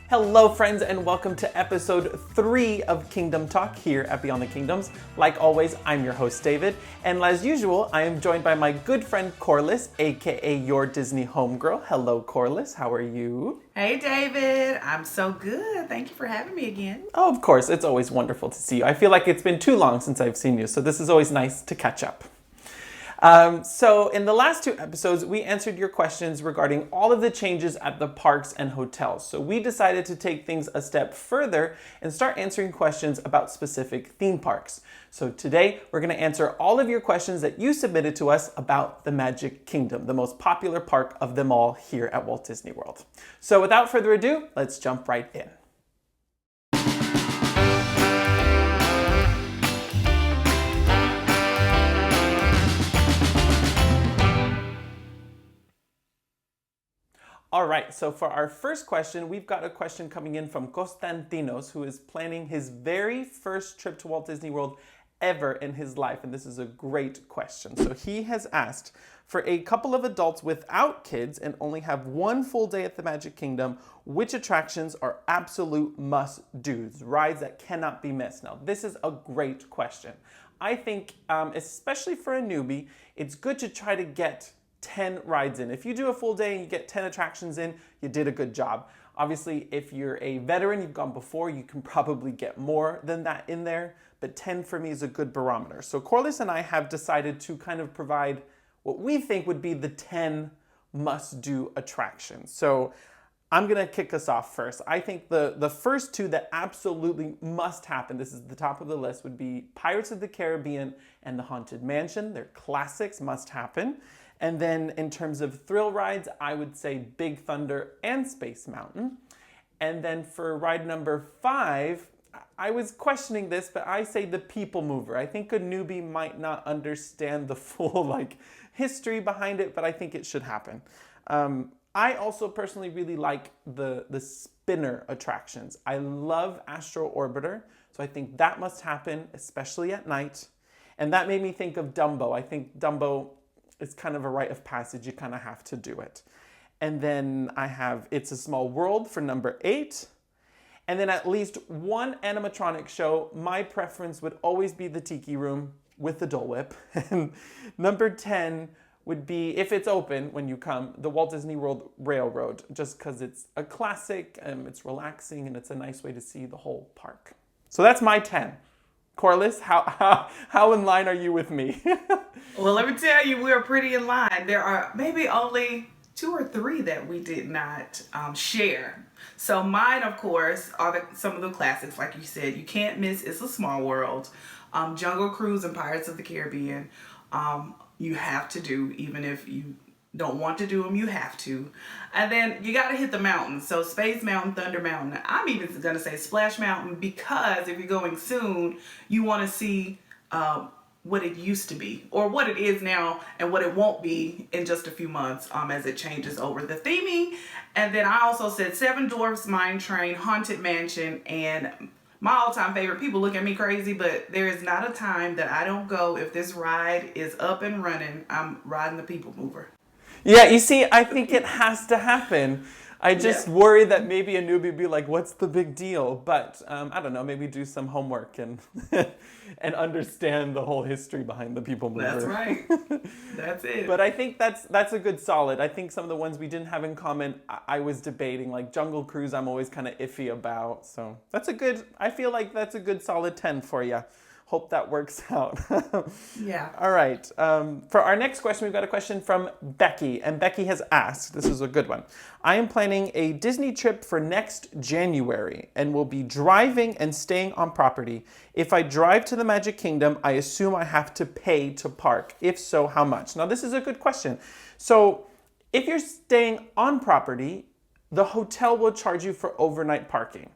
Hello friends and welcome to episode 3 of Kingdom Talk here at Beyond the Kingdoms. Like always, I'm your host David, and as usual, I am joined by my good friend Corliss, aka your Disney Homegirl. Hello Corliss, how are you? Hey David, I'm so good. Thank you for having me again. Oh, of course, it's always wonderful to see you. I feel like it's been too long since I've seen you, so this is always nice to catch up. So in the last 2 episodes, we answered your questions regarding all of the changes at the parks and hotels. So we decided to take things a step further and start answering questions about specific theme parks. So today, we're going to answer all of your questions that you submitted to us about the Magic Kingdom, the most popular park of them all here at Walt Disney World. So without further ado, let's jump right in. All right, so for our first question, we've got a question coming in from Constantinos, who is planning his very first trip to Walt Disney World ever in his life, and this is a great question. So he has asked, for a couple of adults without kids and only have 1 full day at the Magic Kingdom, which attractions are absolute must-dos, rides that cannot be missed? Now, this is a great question. I think, especially for a newbie, it's good to try to get 10 rides in. If you do a full day and you get 10 attractions in, you did a good job. Obviously, if you're a veteran, you've gone before, you can probably get more than that in there, but 10 for me is a good barometer. So Corliss and I have decided to kind of provide what we think would be the 10 must-do attractions. So I'm gonna kick us off first. I think the first 2 that absolutely must happen, this is the top of the list, would be Pirates of the Caribbean and the Haunted Mansion. They're classics, must happen. And then in terms of thrill rides, I would say Big Thunder and Space Mountain. And then for ride number 5, I was questioning this, but I say the People Mover. I think a newbie might not understand the full history behind it, but I think it should happen. I also personally really like the spinner attractions. I love Astro Orbiter, so I think that must happen, especially at night. And that made me think of Dumbo. I think Dumbo, it's kind of a rite of passage. You kind of have to do it. And then I have It's a Small World for number 8. And then at least one animatronic show. My preference would always be the Tiki Room with the Dole Whip. And number 10 would be, if it's open when you come, the Walt Disney World Railroad, just because it's a classic, it's relaxing, and it's a nice way to see the whole park. So that's my 10. Corliss, how in line are you with me? Well, let me tell you, we're pretty in line. There are maybe only 2 or 3 that we did not share. So mine, of course, are some of the classics. Like you said, you can't miss It's a Small World, Jungle Cruise and Pirates of the Caribbean. You have to do, even if you don't want to do them, you have to. And then you got to hit the mountains. So Space Mountain, Thunder Mountain. I'm even going to say Splash Mountain, because if you're going soon, you want to see what it used to be, or what it is now, and what it won't be in just a few months as it changes over the theming. And then I also said Seven Dwarfs Mine Train, Haunted Mansion, and my all-time favorite. People look at me crazy, but there is not a time that I don't go. If this ride is up and running, I'm riding the People Mover. Yeah, you see, I think it has to happen. I just worry that maybe a newbie would be like, what's the big deal? But I don't know, maybe do some homework and and understand the whole history behind the People Mover. That's right. That's it. But I think that's a good solid. I think some of the ones we didn't have in common, I was debating, like Jungle Cruise, I'm always kind of iffy about. So I feel like that's a good solid 10 for you. Hope that works out. Yeah. All right. For our next question, we've got a question from Becky. And Becky has asked, this is a good one. I am planning a Disney trip for next January and will be driving and staying on property. If I drive to the Magic Kingdom, I assume I have to pay to park. If so, how much? Now, this is a good question. So if you're staying on property, the hotel will charge you for overnight parking.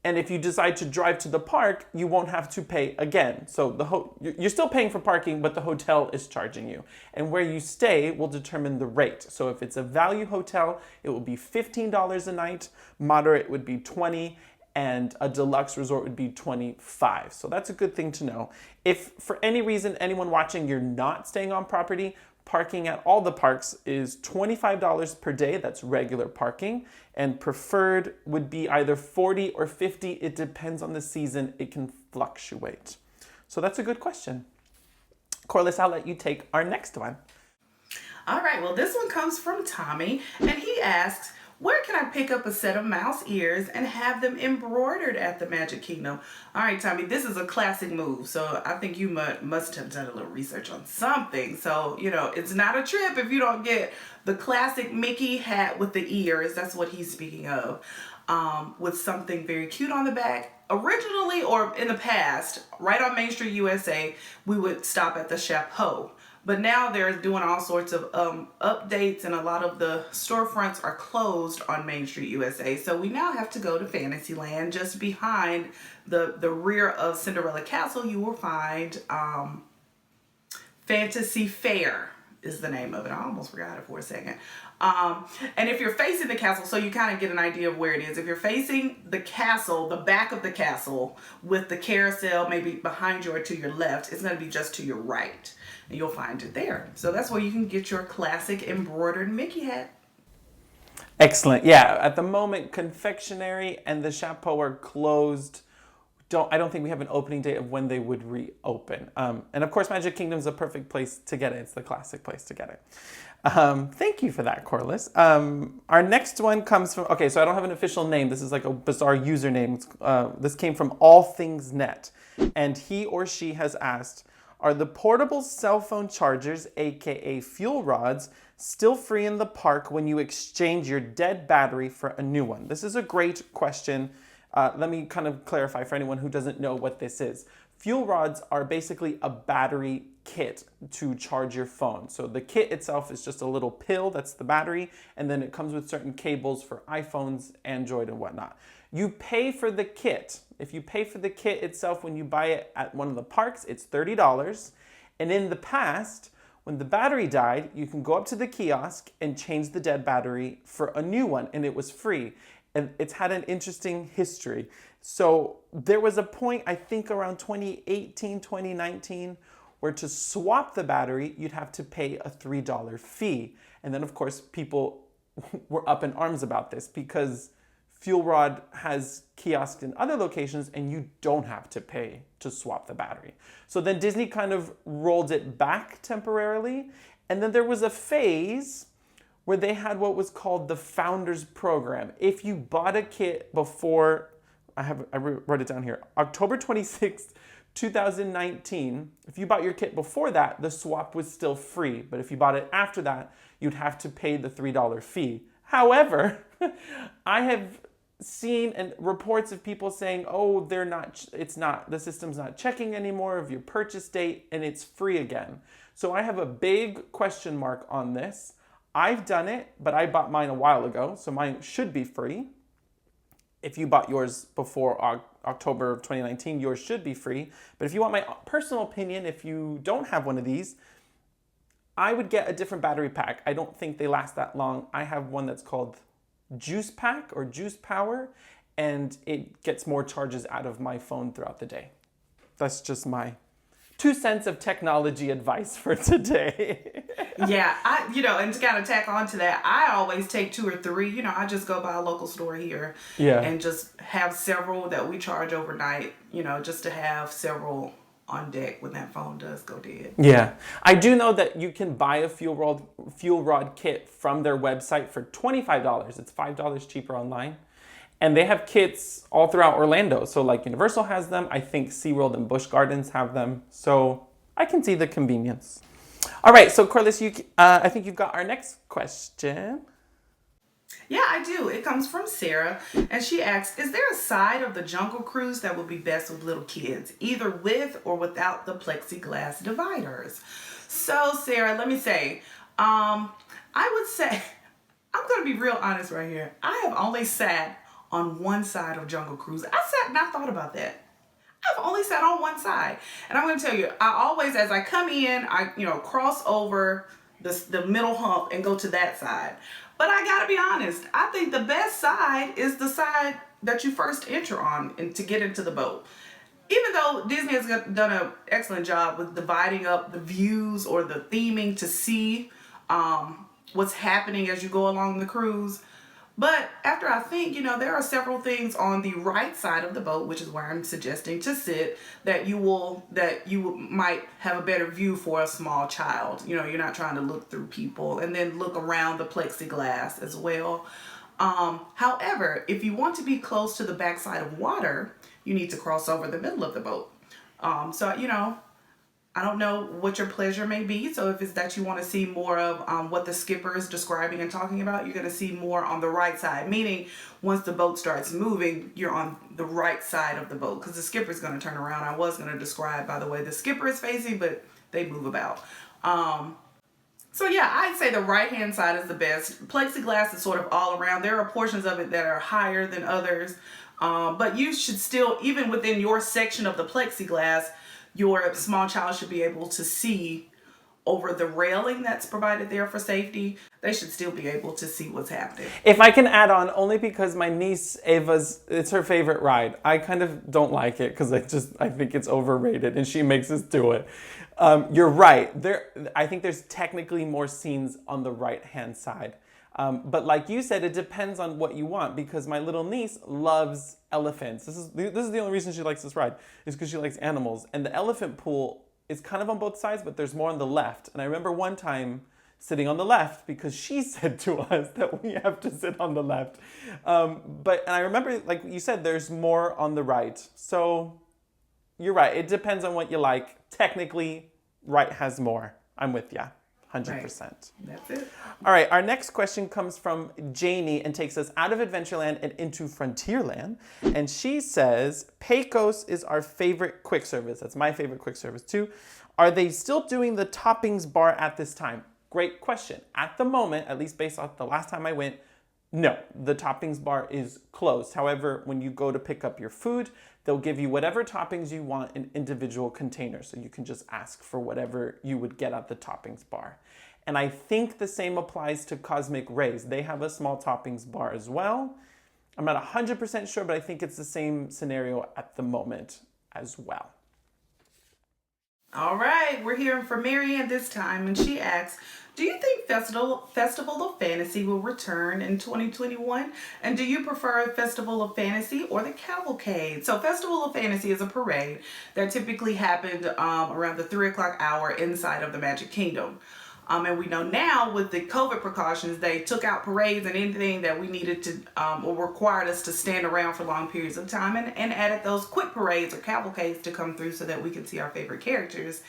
And if you decide to drive to the park, you won't have to pay again. So you're still paying for parking, but the hotel is charging you. And where you stay will determine the rate. So if it's a value hotel, it will be $15 a night. Moderate would be $20, and a deluxe resort would be $25. So that's a good thing to know. If for any reason, anyone watching, you're not staying on property, Parking at all the parks is $25 per day. That's regular parking. And preferred would be either 40 or 50. It depends on the season. It can fluctuate. So that's a good question. Corliss, I'll let you take our next one. All right, well, this one comes from Tommy, and he asks, where can I pick up a set of mouse ears and have them embroidered at the Magic Kingdom? All right, Tommy, this is a classic move, so I think you must have done a little research on something. So, it's not a trip if you don't get the classic Mickey hat with the ears. That's what he's speaking of, with something very cute on the back. Originally, or in the past, right on Main Street USA, we would stop at the Chapeau. But now they're doing all sorts of updates, and a lot of the storefronts are closed on Main Street USA. So we now have to go to Fantasyland. Just behind the rear of Cinderella Castle, you will find Fantasy Fair is the name of it. I almost forgot it for a second. And if you're facing the castle, so you kind of get an idea of where it is. If you're facing the castle, the back of the castle, with the carousel maybe behind you or to your left, it's going to be just to your right. And you'll find it there. So that's where you can get your classic embroidered Mickey hat. Excellent. Yeah, at the moment, confectionery and the Chapeau are closed. I don't think we have an opening date of when they would reopen. And of course, Magic Kingdom is a perfect place to get it. It's the classic place to get it. Thank you for that, Corliss. Our next one comes from, okay, so I don't have an official name. This is like a bizarre username. This came from All Things Net. And he or she has asked, are the portable cell phone chargers, aka fuel rods, still free in the park when you exchange your dead battery for a new one? This is a great question. Let me kind of clarify for anyone who doesn't know what this is. Fuel rods are basically a battery kit to charge your phone. So the kit itself is just a little pill, that's the battery, and then it comes with certain cables for iPhones, Android, and whatnot. You pay for the kit. If you pay for the kit itself when you buy it at one of the parks, it's $30. And in the past, when the battery died, you can go up to the kiosk and change the dead battery for a new one, and it was free. And it's had an interesting history. So there was a point, I think around 2018, 2019, where to swap the battery, you'd have to pay a $3 fee. And then of course, people were up in arms about this because FuelRod has kiosks in other locations and you don't have to pay to swap the battery. So then Disney kind of rolled it back temporarily. And then there was a phase where they had what was called the Founders Program. If you bought a kit before, I wrote it down here, October 26th, 2019, if you bought your kit before that, the swap was still free. But if you bought it after that, you'd have to pay the $3 fee. However, I have seen and reports of people saying, oh, the system's not checking anymore of your purchase date and it's free again. So I have a big question mark on this. I've done it, but I bought mine a while ago, so mine should be free. If you bought yours before October of 2019, yours should be free. But if you want my personal opinion, if you don't have one of these, I would get a different battery pack. I don't think they last that long. I have one that's called Juice Pack or Juice Power, and it gets more charges out of my phone throughout the day. That's just my 2 cents of technology advice for today. Yeah, and to kind of tack on to that, I always take 2 or 3. I just go by a local store here and just have several that we charge overnight, just to have several on deck when that phone does go dead. Yeah. I do know that you can buy a fuel rod kit from their website for $25. It's $5 cheaper online. And they have kits all throughout Orlando. So like Universal has them. I think SeaWorld and Busch Gardens have them. So I can see the convenience. All right. So Corliss, I think you've got our next question. Yeah, I do. It comes from Sarah, and she asks, is there a side of the Jungle Cruise that would be best with little kids, either with or without the plexiglass dividers? So, Sarah, let me say, I would say, I'm going to be real honest right here. I have only sat on one side of Jungle Cruise. I sat and I thought about that. I've only sat on one side. And I'm going to tell you, I always, as I come in, I cross over the middle hump and go to that side. But I gotta be honest, I think the best side is the side that you first enter on and to get into the boat. even though Disney has done an excellent job with dividing up the views or the theming to see what's happening as you go along the cruise. But after I think, there are several things on the right side of the boat, which is where I'm suggesting to sit, that you might have a better view for a small child. You're not trying to look through people, and then look around the plexiglass as well. However, if you want to be close to the backside of water, you need to cross over the middle of the boat. I don't know what your pleasure may be. So if it's that you want to see more of what the skipper is describing and talking about, you're going to see more on the right side. Meaning, once the boat starts moving, you're on the right side of the boat because the skipper is going to turn around. I was going to describe, by the way, the skipper is facing, but they move about. So yeah, I'd say the right-hand side is the best. Plexiglass is sort of all around. There are portions of it that are higher than others. But you should still, even within your section of the plexiglass, your small child should be able to see over the railing that's provided there for safety. They should still be able to see what's happening. If I can add on, only because my niece it's her favorite ride. I kind of don't like it because I think it's overrated and she makes us do it. You're right. I think there's technically more scenes on the right-hand side. But like you said, it depends on what you want, because my little niece loves elephants. This is the only reason she likes this ride, is because she likes animals. And the elephant pool is kind of on both sides, but there's more on the left. And I remember one time sitting on the left because she said to us that we have to sit on the left. And I remember, like you said, there's more on the right. So you're right. It depends on what you like. Technically, right has more. I'm with you. 100%. Right. That's it. All right, our next question comes from Janie and takes us out of Adventureland and into Frontierland. And she says, Pecos is our favorite quick service. That's my favorite quick service too. Are they still doing the toppings bar at this time? Great question. At the moment, at least based off the last time I went, no, the toppings bar is closed. However, when you go to pick up your food, they'll give you whatever toppings you want in individual containers. So you can just ask for whatever you would get at the toppings bar. And I think the same applies to Cosmic Rays. They have a small toppings bar as well. I'm not 100% sure, but I think it's the same scenario at the moment as well. All right, we're hearing from Marianne this time, and she asks, do you think Festival of Fantasy will return in 2021? And do you prefer Festival of Fantasy or the Cavalcade? So Festival of Fantasy is a parade that typically happened around the 3 o'clock hour inside of the Magic Kingdom. And we know now with the COVID precautions, they took out parades and anything that we needed to or required us to stand around for long periods of time, and added those quick parades or cavalcades to come through so that we could see our favorite characters.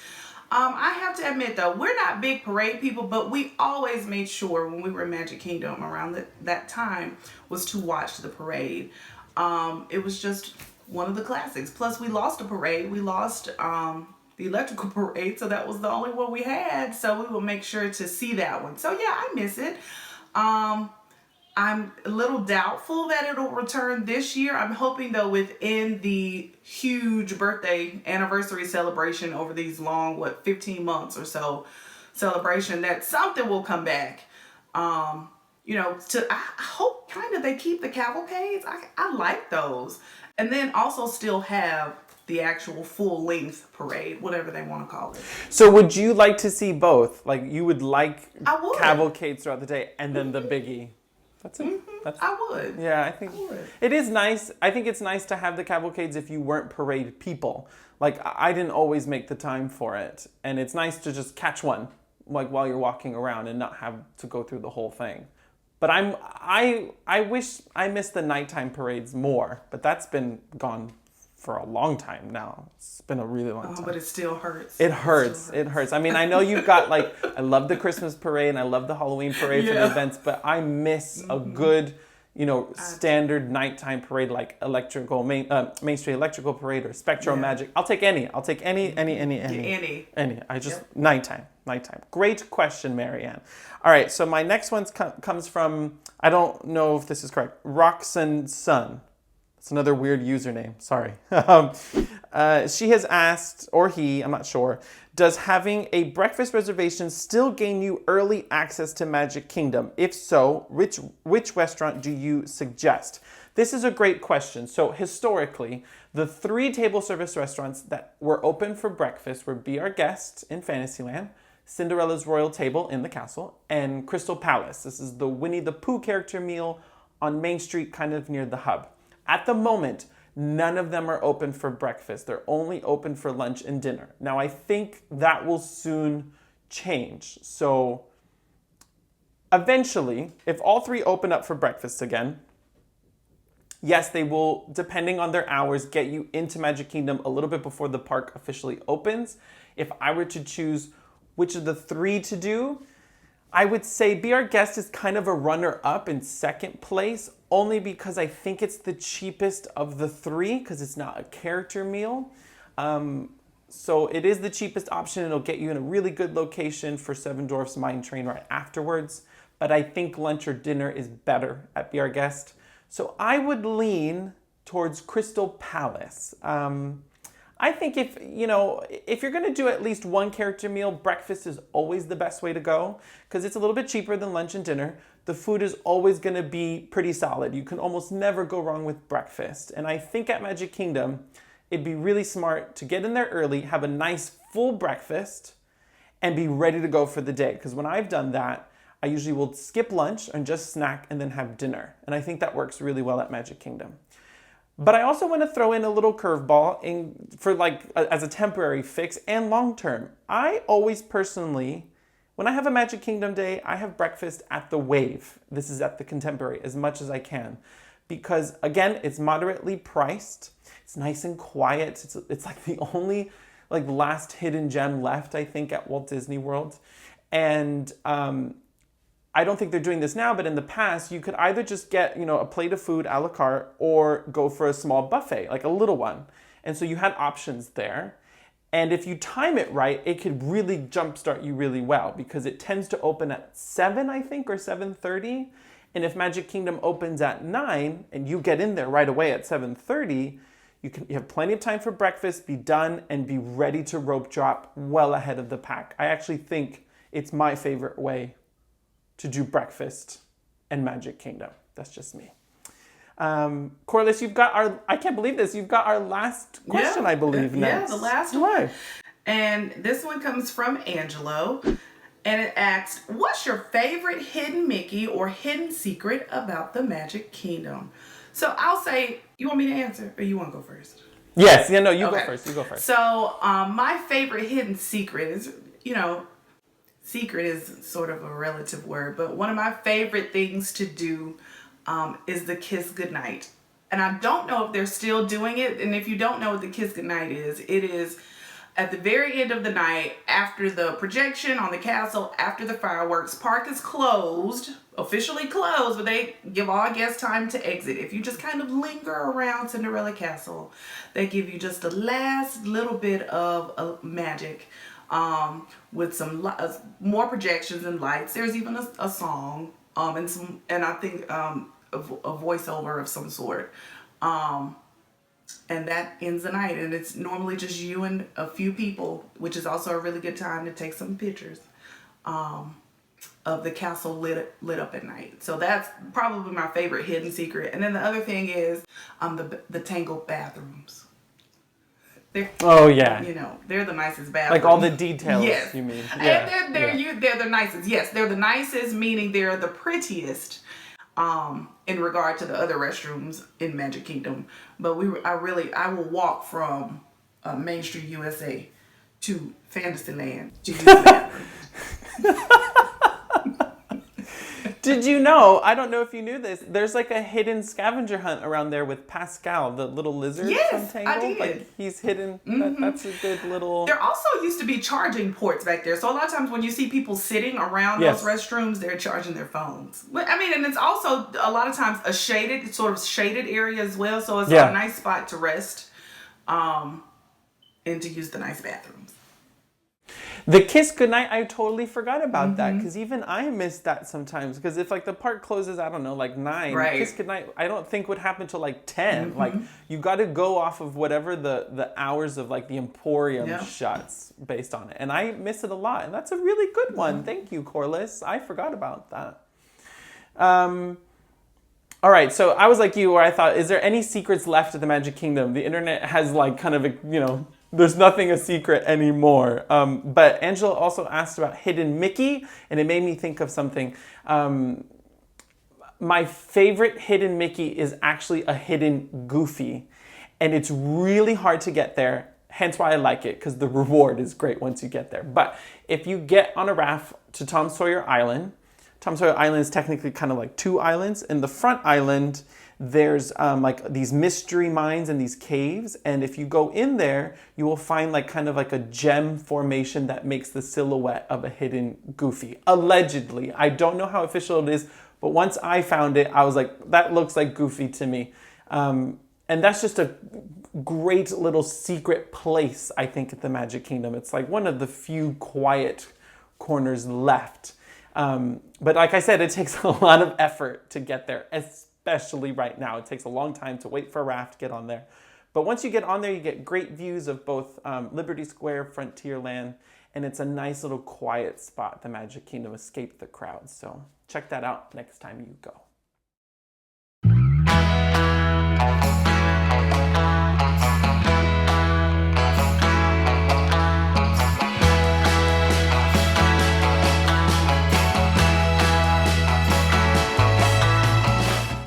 I have to admit though, we're not big parade people, but we always made sure when we were in Magic Kingdom around that time was to watch the parade. It was just one of the classics. Plus we lost a parade. We lost the electrical parade, so that was the only one we had, so we will make sure to see that one. So yeah, I miss it. I'm a little doubtful that it'll return this year. I'm hoping though within the huge birthday anniversary celebration over these long 15 months or so celebration, that something will come back. I hope kind of they keep the cavalcades. I like those, and then also still have the actual full-length parade, whatever they want to call it. So would you like to see both? Like you would like I would. cavalcades throughout the day and then the biggie? That's it. I would. Yeah, I think it is nice. I think it's nice to have the cavalcades if you weren't parade people. Like I didn't always make the time for it. And it's nice to just catch one like while you're walking around and not have to go through the whole thing. But I wish I missed the nighttime parades more, but that's been gone for a long time now. It's been a really long time. But it still hurts. It hurts. It hurts. I mean, I know you've got I love the Christmas parade and I love the Halloween parade for the events, but I miss a good, standard nighttime parade like Main Street Electrical Parade or Spectro Magic. I'll take any. I'll take any. I just nighttime. Great question, Marianne. All right, so my next one comes from, I don't know if this is correct, Roxanne Sun. It's another weird username. Sorry. She has asked, or he, I'm not sure, does having a breakfast reservation still gain you early access to Magic Kingdom? If so, which restaurant do you suggest? This is a great question. So historically, the 3 table service restaurants that were open for breakfast were Be Our Guest in Fantasyland, Cinderella's Royal Table in the castle, and Crystal Palace. This is the Winnie the Pooh character meal on Main Street, kind of near the hub. At the moment, none of them are open for breakfast. They're only open for lunch and dinner. Now, I think that will soon change. So eventually, if all 3 open up for breakfast again, yes, they will, depending on their hours, get you into Magic Kingdom a little bit before the park officially opens. If I were to choose which of the 3 to do, I would say Be Our Guest is kind of a runner-up in second place, only because I think it's the cheapest of the 3, because it's not a character meal. So it is the cheapest option. It'll get you in a really good location for Seven Dwarfs Mine Train right afterwards. But I think lunch or dinner is better at Be Our Guest. So I would lean towards Crystal Palace. I think if you're going to do at least one character meal, breakfast is always the best way to go because it's a little bit cheaper than lunch and dinner. The food is always going to be pretty solid. You can almost never go wrong with breakfast. And I think at Magic Kingdom, it'd be really smart to get in there early, have a nice full breakfast, and be ready to go for the day. Because when I've done that, I usually will skip lunch and just snack and then have dinner. And I think that works really well at Magic Kingdom. But I also want to throw in a little curveball for as a temporary fix and long term. I always personally, when I have a Magic Kingdom day, I have breakfast at the Wave. This is at the Contemporary as much as I can. Because again, it's moderately priced. It's nice and quiet. It's like the only last hidden gem left, I think, at Walt Disney World. And I don't think they're doing this now, but in the past, you could either just get, a plate of food a la carte or go for a small buffet, like a little one. And so you had options there. And if you time it right, it could really jumpstart you really well because it tends to open at 7, I think, or 7:30. And if Magic Kingdom opens at 9 and you get in there right away at 7:30, you have plenty of time for breakfast, be done, and be ready to rope drop well ahead of the pack. I actually think it's my favorite way to do breakfast and Magic Kingdom. That's just me. Corliss, I can't believe this, you've got our last question, I believe, next. Yeah, the last one. And this one comes from Angelo, and it asks, what's your favorite hidden Mickey or hidden secret about the Magic Kingdom? So I'll say, you want me to answer or you want to go first? Yes, go first, you go first. So my favorite hidden secret is, secret is sort of a relative word, but one of my favorite things to do is the kiss goodnight. And I don't know if they're still doing it. And if you don't know what the kiss goodnight is, it is at the very end of the night, after the projection on the castle, after the fireworks, park is closed, officially closed, but they give all guests time to exit. If you just kind of linger around Cinderella Castle, they give you just the last little bit of magic. With some more projections and lights. There's even a song, and I think a voiceover of some sort. And that ends the night, and it's normally just you and a few people, which is also a really good time to take some pictures of the castle lit up at night. So that's probably my favorite hidden secret. And then the other thing is the tangled bathrooms. They're the nicest bathrooms. Like all the details, yes. You mean. Yeah. And they're the nicest. Yes, they're the nicest, meaning they're the prettiest in regard to the other restrooms in Magic Kingdom. But I will walk from Main Street, USA to Fantasyland to use the bathroom. Did you know, I don't know if you knew this, there's like a hidden scavenger hunt around there with Pascal, the little lizard from Tangled. I did. Like he's hidden. Mm-hmm. That's a good little... There also used to be charging ports back there. So a lot of times when you see people sitting around those restrooms, they're charging their phones. I mean, and it's also a lot of times a sort of shaded area as well. So it's a nice spot to rest and to use the nice bathrooms. The kiss goodnight, I totally forgot about that because even I miss that sometimes because if the park closes, I don't know, 9, right. Kiss goodnight I don't think would happen till 10. You got to go off of whatever the hours of the Emporium shuts based on it, and I miss it a lot, and that's a really good one. Thank you, Corliss. I forgot about that. All right, so I was like you, where I thought, is there any secrets left at the Magic Kingdom? The internet has like kind of, there's nothing a secret anymore. But Angela also asked about Hidden Mickey, and it made me think of something. My favorite Hidden Mickey is actually a Hidden Goofy, and it's really hard to get there. Hence why I like it, because the reward is great once you get there. But if you get on a raft to Tom Sawyer Island, Tom Sawyer Island is technically kind of like two islands. In the front island, there's like these mystery mines and these caves. And if you go in there, you will find like kind of like a gem formation that makes the silhouette of a Hidden Goofy. Allegedly. I don't know how official it is, but once I found it, I was like, that looks like Goofy to me. And that's just a great little secret place, I think, at the Magic Kingdom. It's like one of the few quiet corners left. But like I said, it takes a lot of effort to get there, especially right now. It takes a long time to wait for a raft to get on there. But once you get on there, you get great views of both Liberty Square, Frontierland, and it's a nice little quiet spot, the Magic Kingdom. Escape the crowds. So check that out next time you go.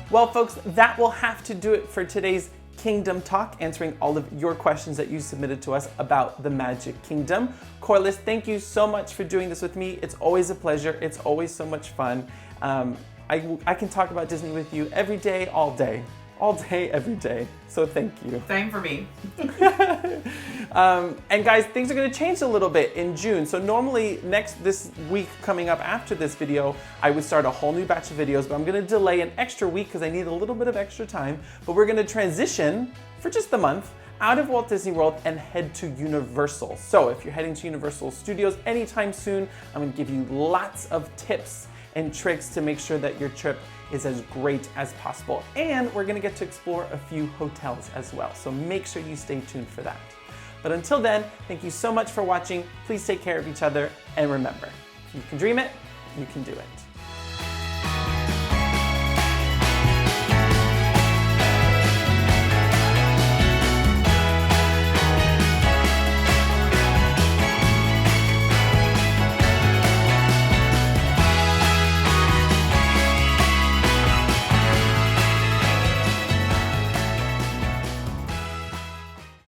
Well, folks, that will have to do it for today's Kingdom Talk, answering all of your questions that you submitted to us about the Magic Kingdom. Corliss, thank you so much for doing this with me. It's always a pleasure. It's always so much fun. I can talk about Disney with you every day, every day. So thank you. Same for me. And guys, things are going to change a little bit in June. So normally this week coming up after this video, I would start a whole new batch of videos, but I'm going to delay an extra week because I need a little bit of extra time. But we're going to transition for just the month out of Walt Disney World and head to Universal. So if you're heading to Universal Studios anytime soon, I'm going to give you lots of tips and tricks to make sure that your trip is as great as possible. And we're gonna get to explore a few hotels as well. So make sure you stay tuned for that. But until then, thank you so much for watching. Please take care of each other. And remember, if you can dream it, you can do it.